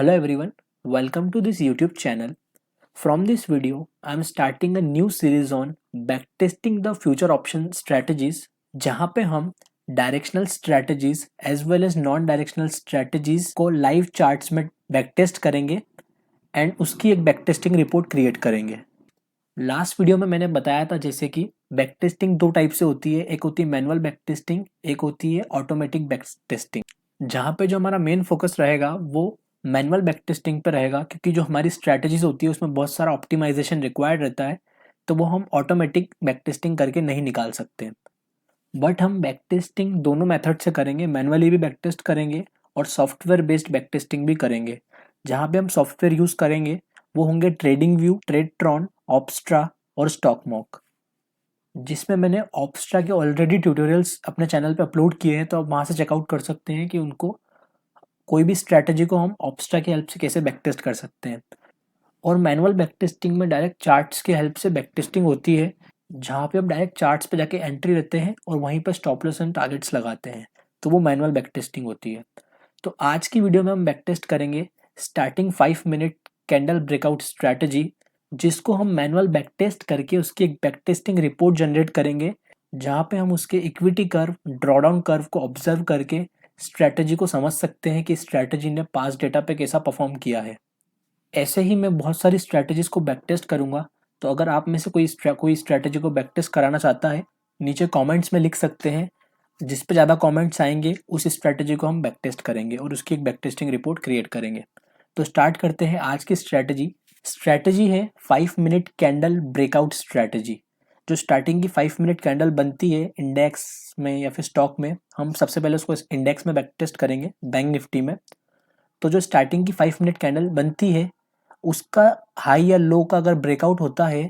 Hello everyone, welcome to this YouTube channel. From this video, I am starting a new series on backtesting the future option strategies जहाँ पे हम directional strategies as well as non directional strategies को live charts में backtest करेंगे and उसकी एक backtesting report create करेंगे। Last video में मैंने बताया था जैसे कि बैकटेस्टिंग दो टाइप से होती है, एक होती है मैनुअल बैकटेस्टिंग, एक होती है ऑटोमेटिक बैकटेस्टिंग। जहाँ पे जो हमारा मेन फोकस रहेगा वो मैनुअल बैकटेस्टिंग पे रहेगा, क्योंकि जो हमारी स्ट्रैटेजीज होती है उसमें बहुत सारा ऑप्टिमाइजेशन रिक्वायर्ड रहता है, तो वो हम ऑटोमेटिक बैकटेस्टिंग करके नहीं निकाल सकते। बट हम बैकटेस्टिंग दोनों मेथड से करेंगे, मैनुअली भी बैकटेस्ट करेंगे और सॉफ्टवेयर बेस्ड बैकटेस्टिंग भी करेंगे। जहाँ पे हम सॉफ्टवेयर यूज़ करेंगे वो होंगे ट्रेडिंग व्यू, ट्रेडट्रॉन, ऑप्स्ट्रा और स्टॉकमॉक, जिसमें मैंने ऑप्स्ट्रा के ऑलरेडी ट्यूटोरियल्स अपने चैनल पे अपलोड किए हैं, तो आप वहाँ से चेकआउट कर सकते हैं कि उनको कोई भी स्ट्रैटेजी को हम ऑप्स्ट्रा की हेल्प से कैसे बैकटेस्ट कर सकते हैं। और मैनुअल बैकटेस्टिंग में डायरेक्ट चार्ट्स की हेल्प से बैकटेस्टिंग होती है, जहाँ पे हम डायरेक्ट चार्ट्स पे जाके एंट्री लेते हैं और वहीं पर स्टॉप लॉस एंड टारगेट्स लगाते हैं, तो वो मैनुअल बैकटेस्टिंग होती है। तो आज की वीडियो में हम बैकटेस्ट करेंगे starting 5 minute candle breakout strategy, जिसको हम मैनुअल बैकटेस्ट करके उसकी एक बैकटेस्टिंग रिपोर्ट जनरेट करेंगे, जहाँ पे हम उसके इक्विटी कर्व, ड्रॉडाउन कर्व को ऑब्जर्व करके स्ट्रैटेजी को समझ सकते हैं कि स्ट्रैटेजी ने पास डेटा पे कैसा परफॉर्म किया है। ऐसे ही मैं बहुत सारी स्ट्रैटेजीज को बैकटेस्ट करूंगा, तो अगर आप में से कोई स्ट्रैटेजी को बैकटेस्ट कराना चाहता है, नीचे कमेंट्स में लिख सकते हैं। जिस पे ज़्यादा कमेंट्स आएंगे उस स्ट्रैटेजी को हम बैकटेस्ट करेंगे और उसकी एक बैकटेस्टिंग रिपोर्ट क्रिएट करेंगे। तो स्टार्ट करते हैं आज की स्ट्रैटेजी है 5 मिनट कैंडल ब्रेकआउट स्ट्रैटेजी। जो स्टार्टिंग की 5 मिनट कैंडल बनती है इंडेक्स में या फिर स्टॉक में, हम सबसे पहले उसको इंडेक्स में बैकटेस्ट करेंगे, बैंक निफ्टी में। तो जो स्टार्टिंग की 5 मिनट कैंडल बनती है उसका हाई या लो का अगर ब्रेकआउट होता है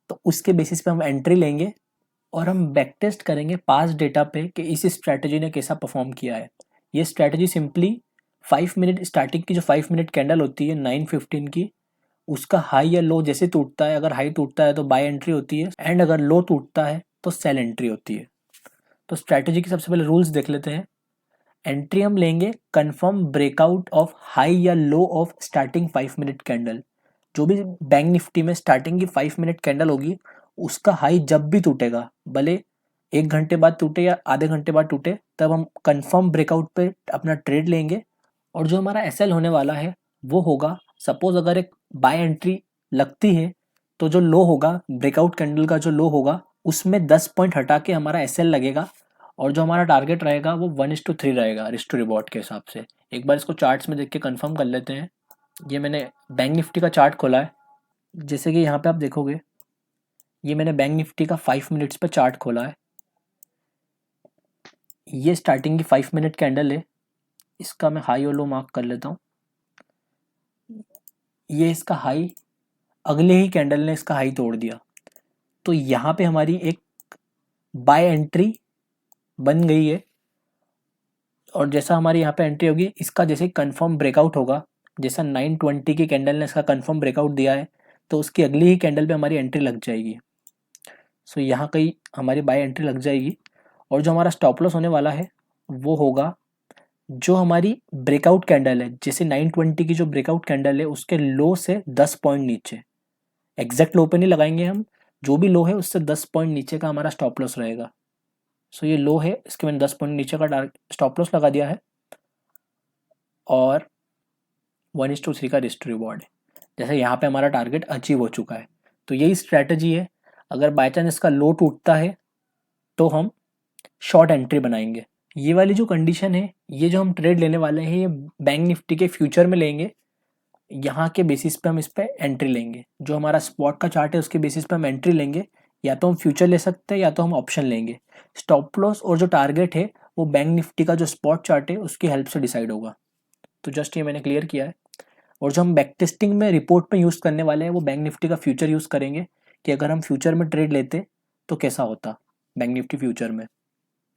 तो उसके बेसिस पे हम एंट्री लेंगे और हम बैकटेस्ट करेंगे पास डेटा पे कि इस स्ट्रैटेजी ने कैसा परफॉर्म किया है। ये स्ट्रैटेजी सिंपली 5 मिनट स्टार्टिंग की जो 5 मिनट कैंडल होती है 9:15 की, उसका हाई या लो जैसे टूटता है, अगर हाई टूटता है तो बाय एंट्री होती है एंड अगर लो टूटता है तो सेल एंट्री होती है। तो स्ट्रैटेजी के सबसे पहले रूल्स देख लेते हैं। एंट्री हम लेंगे कंफर्म ब्रेकआउट ऑफ हाई या लो ऑफ स्टार्टिंग 5 मिनट कैंडल। जो भी बैंक निफ्टी में स्टार्टिंग की 5 मिनट कैंडल होगी उसका हाई जब भी टूटेगा, भले 1 घंटे बाद टूटे या आधे घंटे बाद टूटे, तब हम कंफर्म ब्रेकआउट पे अपना ट्रेड लेंगे। और जो हमारा एसएल होने वाला है वो होगा, सपोज अगर एक बाय एंट्री लगती है तो जो लो होगा ब्रेकआउट कैंडल का, जो लो होगा उसमें 10 पॉइंट हटा के हमारा एसएल लगेगा और जो हमारा टारगेट रहेगा वो 1:3 रहेगा रिस्क टू रिवॉर्ड के हिसाब से। एक बार इसको चार्ट्स में देख के कंफर्म कर लेते हैं। ये मैंने बैंक निफ्टी का चार्ट खोला है, जैसे कि यहाँ पे आप देखोगे ये मैंने बैंक निफ्टी का 5 मिनट्स पे चार्ट खोला है। ये स्टार्टिंग की 5 मिनट कैंडल है, इसका मैं हाई और लो मार्क कर लेता हूँ। ये इसका हाई, अगले ही कैंडल ने इसका हाई तोड़ दिया, तो यहाँ पे हमारी एक बाय एंट्री बन गई है। और जैसा हमारी यहाँ पे एंट्री होगी, इसका जैसे कंफर्म ब्रेकआउट होगा, जैसा 9:20 की कैंडल ने इसका कंफर्म ब्रेकआउट दिया है, तो उसकी अगली ही कैंडल पे हमारी एंट्री लग जाएगी। सो यहाँ कहीं हमारी बाय एंट्री लग जाएगी। और जो हमारा स्टॉप लॉस होने वाला है वो होगा जो हमारी ब्रेकआउट कैंडल है, जैसे 9:20 की जो ब्रेकआउट कैंडल है उसके लो से 10 पॉइंट नीचे। एग्जैक्ट लो पे नहीं लगाएंगे हम, जो भी लो है उससे 10 पॉइंट नीचे का हमारा स्टॉप लॉस रहेगा। सो ये लो है, इसके मैंने 10 पॉइंट नीचे का स्टॉप लॉस लगा दिया है और 1:3 का रिस्क टू रिवॉर्ड है। जैसे यहाँ पे हमारा टारगेट अचीव हो चुका है। तो यही स्ट्रैटेजी है। अगर बाय चांस इसका लो टूटता है तो हम शॉर्ट एंट्री बनाएंगे। ये वाली जो कंडीशन है, ये जो हम ट्रेड लेने वाले हैं, ये बैंक निफ्टी के फ्यूचर में लेंगे। यहाँ के बेसिस पे हम इस पर एंट्री लेंगे। जो हमारा स्पॉट का चार्ट है उसके बेसिस पे हम एंट्री लेंगे, या तो हम फ्यूचर ले सकते हैं या तो हम ऑप्शन लेंगे। स्टॉप लॉस और जो टारगेट है वो बैंक निफ्टी का जो स्पॉट चार्ट है उसकी हेल्प से डिसाइड होगा। तो जस्ट ये मैंने क्लियर किया है। और जो हम बैक टेस्टिंग में रिपोर्ट में यूज़ करने वाले हैं वो बैंक निफ्टी का फ्यूचर यूज़ करेंगे, कि अगर हम फ्यूचर में ट्रेड लेते तो कैसा होता बैंक निफ्टी फ्यूचर में।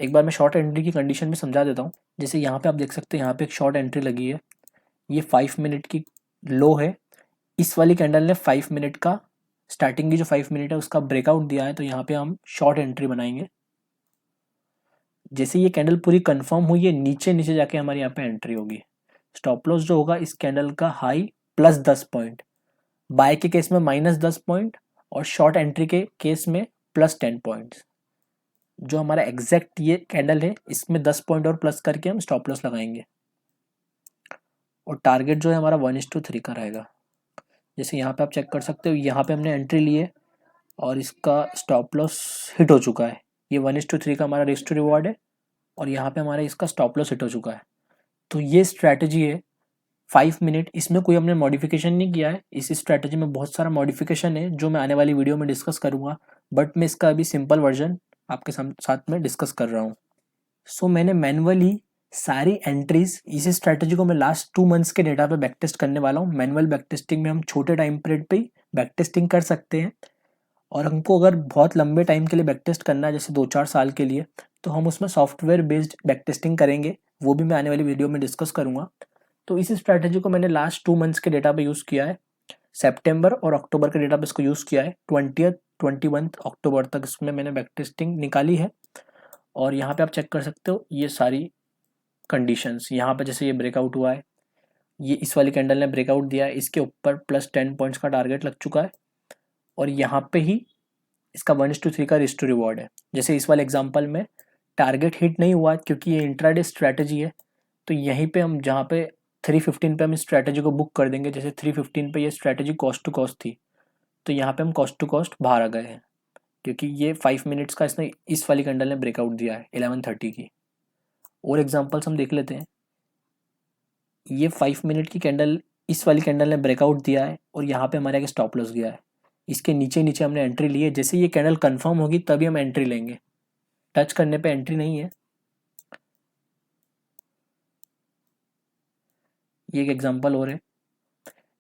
एक बार मैं शॉर्ट एंट्री की कंडीशन में समझा देता हूँ। जैसे यहाँ पे आप देख सकते हैं, यहाँ पे एक शॉर्ट एंट्री लगी है, ये 5 मिनट की लो है। इस वाली कैंडल ने 5 मिनट का, स्टार्टिंग की जो 5 मिनट है उसका ब्रेकआउट दिया है, तो यहाँ पे हम शॉर्ट एंट्री बनाएंगे। जैसे ये कैंडल पूरी कंफर्म हुई है, नीचे नीचे जाके हमारे यहाँ पे एंट्री होगी। स्टॉप लॉस जो होगा इस कैंडल का हाई प्लस 10 पॉइंट, बाय के केस में माइनस 10 पॉइंट और शॉर्ट एंट्री के केस में प्लस 10 पॉइंट्स। जो हमारा एग्जैक्ट ये कैंडल है इसमें 10 पॉइंट और प्लस करके हम स्टॉप लॉस लगाएंगे और टारगेट जो है हमारा 1:3 का रहेगा। जैसे यहाँ पे आप चेक कर सकते हो, यहाँ पे हमने एंट्री ली है और इसका स्टॉप लॉस हिट हो चुका है। ये 1:3 का हमारा रिस्क टू रिवॉर्ड है और यहाँ पे हमारा इसका स्टॉप लॉस हिट हो चुका है। तो ये स्ट्रैटेजी है 5 मिनट, इसमें कोई हमने मॉडिफिकेशन नहीं किया है। इस स्ट्रैटेजी में बहुत सारा मॉडिफिकेशन है जो मैं आने वाली वीडियो में डिस्कस करूँगा, बट मैं इसका अभी सिंपल वर्जन आपके साथ में डिस्कस कर रहा हूँ। सो मैंने मैनुअली सारी एंट्रीज, इस स्ट्रैटेजी को मैं लास्ट 2 मंथ्स के डेटा पे बैक टेस्ट करने वाला हूँ। मैनुअल बैक टेस्टिंग में हम छोटे टाइम पीरियड पे ही बैक टेस्टिंग कर सकते हैं और हमको अगर बहुत लंबे टाइम के लिए बैक टेस्ट करना है जैसे 2-4 साल के लिए, तो हम उसमें सॉफ्टवेयर बेस्ड बैक टेस्टिंग करेंगे, वो भी मैं आने वाली वीडियो में डिस्कस करूँगा। तो इस स्ट्रैटेजी को मैंने लास्ट 2 मंथ्स के डेटा पे यूज़ किया है, सितंबर और अक्टूबर के डेटा पे इसको यूज़ किया है। 21 अक्टूबर तक इसमें मैंने बैक टेस्टिंग निकाली है और यहाँ पे आप चेक कर सकते हो ये सारी कंडीशंस। यहाँ पे जैसे ये ब्रेकआउट हुआ है, ये इस वाली कैंडल ने ब्रेकआउट दिया है, इसके ऊपर प्लस 10 पॉइंट्स का टारगेट लग चुका है और यहाँ पे ही इसका 1:3 का रिस्क टू रिवॉर्ड है। जैसे इस वाले एग्जांपल में टारगेट हिट नहीं हुआ क्योंकि ये इंट्राडे स्ट्रैटेजी है, तो यहीं पे हम जहाँ पे 315 पे हम इस स्ट्रैटेजी को बुक कर देंगे। जैसे 315 पे ये स्ट्रैटेजी कॉस्ट टू कॉस्ट थी, तो यहाँ पे हम कॉस्ट टू कॉस्ट बाहर आ गए हैं क्योंकि ये 5 मिनट्स का इसने इस वाली कैंडल ने ब्रेकआउट दिया है 11:30 की। और एग्जांपल्स हम देख लेते हैं। ये 5 मिनट की कैंडल, इस वाली कैंडल ने ब्रेकआउट दिया है और यहाँ पे हमारे आगे स्टॉप लॉस गया है। इसके नीचे नीचे हमने एंट्री ली है, जैसे ये कैंडल कंफर्म होगी तभी हम एंट्री लेंगे, टच करने पे एंट्री नहीं है। ये एक एग्जांपल और है।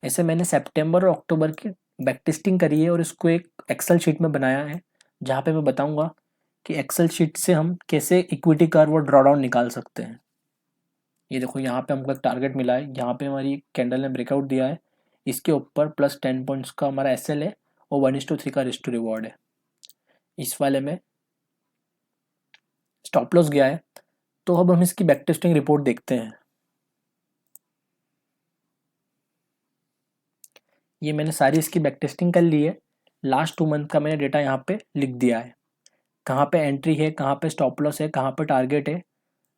ऐसे मैंने सितंबर और अक्टूबर की बैक टेस्टिंग करी है और इसको एक एक्सेल शीट में बनाया है जहाँ पे मैं बताऊंगा कि एक्सेल शीट से हम कैसे इक्विटी कर्व और ड्रॉडाउन निकाल सकते हैं। ये देखो यहाँ पे हमको एक टारगेट मिला है, यहाँ पे हमारी कैंडल ने ब्रेकआउट दिया है, इसके ऊपर प्लस 10 पॉइंट्स का हमारा एसएल है और 1:3 का रिस्क टू रिवॉर्ड है। इस वाले में स्टॉप लॉस गया है। तो अब हम इसकी बैक टेस्टिंग रिपोर्ट देखते हैं। ये मैंने सारी इसकी बैक टेस्टिंग कर ली है। लास्ट 2 मंथ का मैंने डेटा यहाँ पे लिख दिया है, कहाँ पे एंट्री है, कहाँ पे स्टॉप लॉस है, कहाँ पे टारगेट है,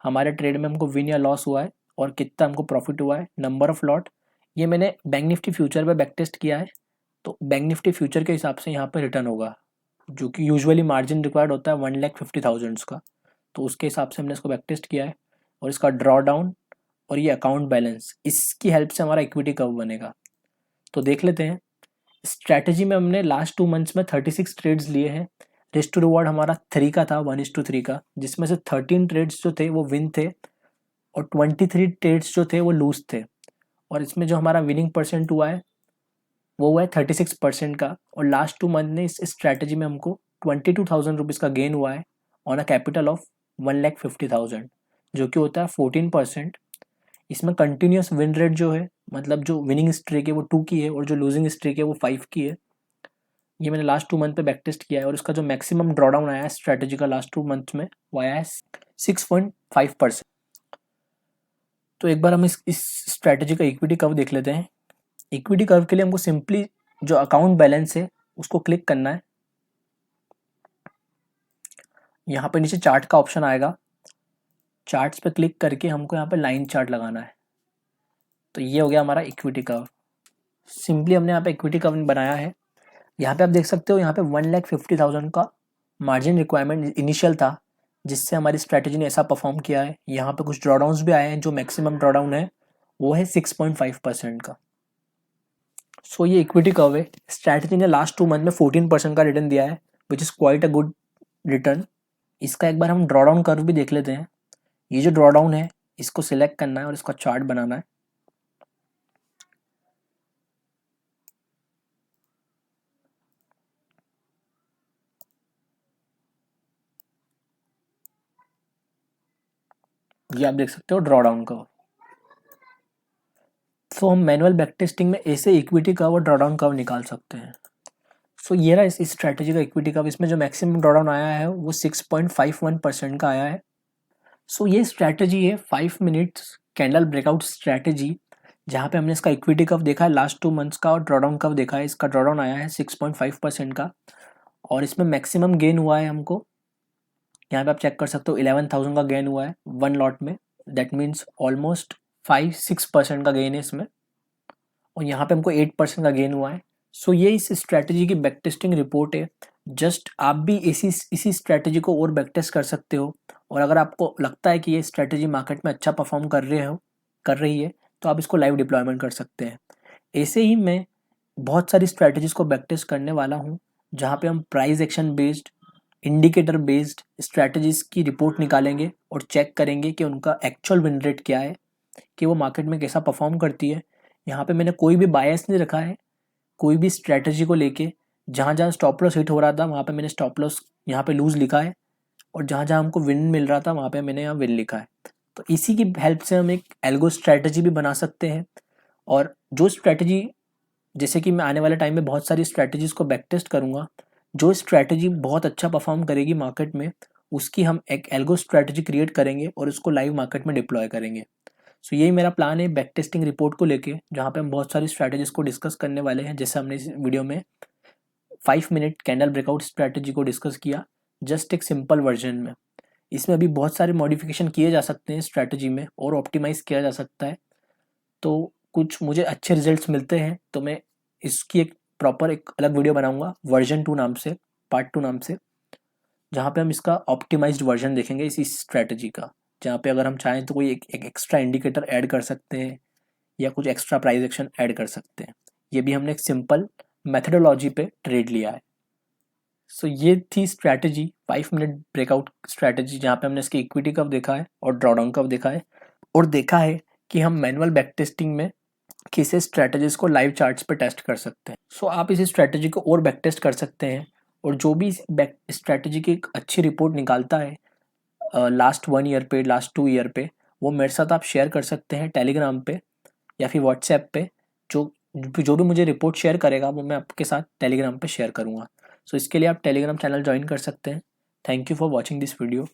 हमारे ट्रेड में हमको विन या लॉस हुआ है और कितना हमको प्रॉफिट हुआ है, नंबर ऑफ लॉट। ये मैंने बैंक निफ्टी फ्यूचर पे बैक टेस्ट किया है, तो बैंक निफ्टी फ्यूचर के हिसाब से यहाँ पे रिटर्न होगा, जो कि यूजुअली मार्जिन रिक्वायर्ड होता है 1,50,000 का, तो उसके हिसाब से हमने इसको बैक टेस्ट किया है। और इसका ड्रॉ डाउन और ये अकाउंट बैलेंस, इसकी हेल्प से हमारा इक्विटी कर्व बनेगा। तो देख लेते हैं। स्ट्रैटेजी में हमने लास्ट 2 मंथ्स में 36 ट्रेड्स लिए हैं। रिस्क टू रिवॉर्ड हमारा 3 का था, 1:3 का, जिसमें से 13 ट्रेड्स जो थे वो विन थे और 23 ट्रेड्स जो थे वो लूज थे। और इसमें जो हमारा विनिंग परसेंट हुआ है वो हुआ है 36% का। और लास्ट 2 मंथ में इस स्ट्रैटेजी में हमको 22,000 रुपीज़ का गेन हुआ है ऑन अ कैपिटल ऑफ 1,50,000, जो कि होता है 14%। इसमें कंटिन्यूस विन रेट जो है, मतलब जो विनिंग स्ट्रीक है वो 2 की है और जो लूजिंग स्ट्रीक है वो 5 की है। ये मैंने लास्ट 2 मंथ पे बैक टेस्ट किया है और इसका जो मैक्सिमम ड्रॉडाउन आया है स्ट्रैटेजी का लास्ट 2 मंथ में वो आया है 6.5%। तो एक बार हम इस स्ट्रैटेजी का इक्विटी कर्व देख लेते हैं। इक्विटी कर्व के लिए हमको सिंपली जो अकाउंट बैलेंस है उसको क्लिक करना है। यहाँ पे नीचे चार्ट का ऑप्शन आएगा, चार्ट्स पे क्लिक करके हमको यहाँ पे लाइन चार्ट लगाना है। तो ये हो गया हमारा इक्विटी कर्व। सिंपली हमने यहाँ पे इक्विटी कर्व बनाया है। यहाँ पे आप देख सकते हो, यहाँ पे 1,50,000 का मार्जिन रिक्वायरमेंट इनिशियल था, जिससे हमारी स्ट्रैटेजी ने ऐसा परफॉर्म किया है। यहाँ पे कुछ ड्रॉडाउन्स भी आए हैं, जो मैक्सिमम ड्रॉडाउन है वो है 6.5% का। सो ये इक्विटी कर्व है। स्ट्रैटेजी ने लास्ट 2 मंथ में 14% का रिटर्न दिया है, which is quite a good return. इसका एक बार हम ड्रॉडाउन कर्व भी देख लेते हैं। ये जो ड्रॉडाउन है इसको सिलेक्ट करना है और इसका चार्ट बनाना है। ये आप देख सकते हो ड्रॉडाउन कर्व। सो हम मैनुअल बैक टेस्टिंग में ऐसे इक्विटी कर्व और ड्रॉडाउन कर्व निकाल सकते हैं। सो ये रहा इस स्ट्रैटेजी का इक्विटी कर्व। इसमें जो मैक्सिमम ड्रॉडाउन आया है वो 6.51% का आया है। सो ये स्ट्रैटेजी है 5 मिनट्स कैंडल ब्रेकआउट स्ट्रैटेजी, जहाँ पे हमने इसका इक्विटी कर्व देखा है लास्ट 2 मंथ्स का और ड्रॉडाउन कर्व देखा है। इसका ड्रॉडाउन आया है 6.5% का और इसमें मैक्सिमम गेन हुआ है हमको, यहाँ पे आप चेक कर सकते हो 11,000 का गेन हुआ है वन लॉट में। दैट मीन्स ऑलमोस्ट 5-6% का गेन है इसमें, और यहाँ पे हमको 8% का गेन हुआ है। सो ये इस स्ट्रैटेजी की बैक टेस्टिंग रिपोर्ट है। जस्ट आप भी इसी स्ट्रैटेजी को और बैक टेस्ट कर सकते हो, और अगर आपको लगता है कि ये स्ट्रैटेजी मार्केट में अच्छा परफॉर्म कर रही है तो आप इसको लाइव डिप्लॉयमेंट कर सकते हैं। ऐसे ही मैं बहुत सारी स्ट्रैटेजीज को बैक टेस्ट करने वाला हूँ, जहाँ पे हम price action based, indicator based strategies की रिपोर्ट निकालेंगे और चेक करेंगे कि उनका एक्चुअल विन रेट क्या है, कि वो मार्केट में कैसा परफॉर्म करती है। यहाँ पे मैंने कोई भी बायस नहीं रखा है कोई भी स्ट्रैटेजी को लेके। जहाँ जहाँ स्टॉप लॉस हिट हो रहा था वहाँ पे मैंने स्टॉप लॉस यहाँ पे लूज लिखा है, और जहाँ जहाँ हमको विन मिल रहा था वहाँ पे मैंने यहाँ विन लिखा है। तो इसी की हेल्प से हम एक एल्गो स्ट्रैटेजी भी बना सकते हैं। और जो स्ट्रैटेजी, जैसे कि मैं आने वाले टाइम में बहुत सारी स्ट्रैटेजीज को बैक टेस्ट करूँगा, जो स्ट्रैटेजी बहुत अच्छा परफॉर्म करेगी मार्केट में, उसकी हम एक एल्गो स्ट्रैटेजी क्रिएट करेंगे और उसको लाइव मार्केट में डिप्लॉय करेंगे। सो यही मेरा प्लान है बैक टेस्टिंग रिपोर्ट को लेके, जहाँ पे हम बहुत सारी स्ट्रैटेजीज को डिस्कस करने वाले हैं। जैसे हमने इस वीडियो में 5 मिनट कैंडल ब्रेकआउट स्ट्रैटेजी को डिस्कस किया, जस्ट एक सिंपल वर्जन में। इसमें अभी बहुत सारे मॉडिफिकेशन किए जा सकते हैं स्ट्रैटेजी में, और ऑप्टिमाइज किया जा सकता है। तो कुछ मुझे अच्छे रिजल्ट्स मिलते हैं तो मैं इसकी एक प्रॉपर एक अलग वीडियो बनाऊंगा वर्जन 2 नाम से, पार्ट 2 नाम से, जहाँ पे हम इसका ऑप्टिमाइज्ड वर्जन देखेंगे इसी स्ट्रैटेजी का, जहाँ पे अगर हम चाहें तो कोई एक एक्स्ट्रा इंडिकेटर ऐड कर सकते हैं या कुछ एक्स्ट्रा प्राइस एक्शन ऐड कर सकते हैं। ये भी हमने एक सिंपल मेथडोलॉजी पे ट्रेड लिया है। सो ये थी स्ट्रैटेजी 5 मिनट ब्रेकआउट स्ट्रैटेजी, जहाँ पे हमने इसकी इक्विटी कर्व देखा है और ड्रॉडाउन कर्व देखा है, और देखा है कि हम मैनुअल बैक टेस्टिंग में किसी स्ट्रैटेजीज को लाइव चार्ट्स पे टेस्ट कर सकते हैं। सो आप इस स्ट्रैटेजी को और बैक टेस्ट कर सकते हैं, और जो भी बैक स्ट्रैटेजी की एक अच्छी रिपोर्ट निकालता है लास्ट 1 ईयर पे, लास्ट 2 ईयर पे, वो मेरे साथ आप शेयर कर सकते हैं टेलीग्राम पे या फिर व्हाट्सएप पे। जो जो भी मुझे रिपोर्ट शेयर करेगा वो मैं आपके साथ टेलीग्राम पे शेयर करूँगा। सो इसके लिए आप टेलीग्राम चैनल ज्वाइन कर सकते हैं। Thank you for watching this video.